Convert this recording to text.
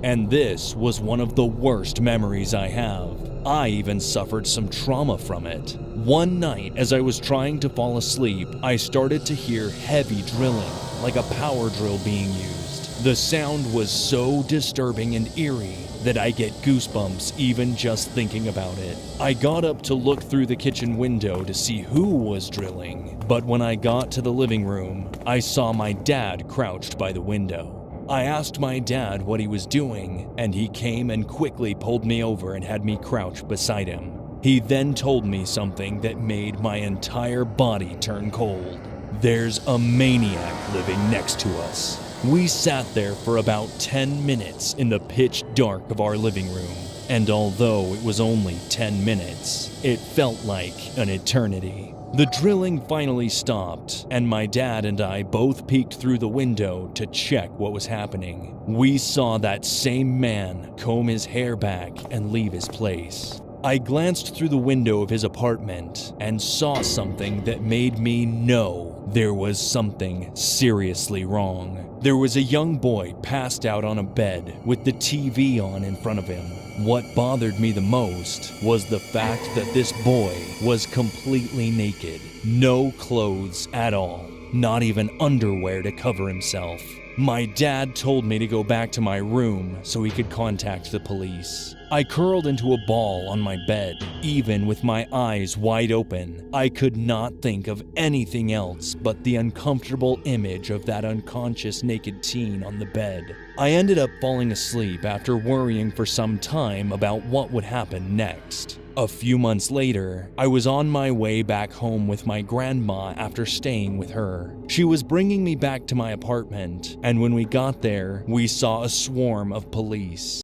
And this was one of the worst memories I have. I even suffered some trauma from it. One night, as I was trying to fall asleep, I started to hear heavy drilling, like a power drill being used. The sound was so disturbing and eerie that I get goosebumps even just thinking about it. I got up to look through the kitchen window to see who was drilling, but when I got to the living room, I saw my dad crouched by the window. I asked my dad what he was doing, and he came and quickly pulled me over and had me crouch beside him. He then told me something that made my entire body turn cold. There's a maniac living next to us. We sat there for about 10 minutes in the pitch dark of our living room, and although it was only 10 minutes, it felt like an eternity. The drilling finally stopped, and my dad and I both peeked through the window to check what was happening. We saw that same man comb his hair back and leave his place. I glanced through the window of his apartment and saw something that made me know there was something seriously wrong. There was a young boy passed out on a bed with the TV on in front of him. What bothered me the most was the fact that this boy was completely naked. No clothes at all, not even underwear to cover himself. My dad told me to go back to my room so he could contact the police. I curled into a ball on my bed. Even with my eyes wide open, I could not think of anything else but the uncomfortable image of that unconscious naked teen on the bed. I ended up falling asleep after worrying for some time about what would happen next. A few months later, I was on my way back home with my grandma after staying with her. She was bringing me back to my apartment, and when we got there, we saw a swarm of police.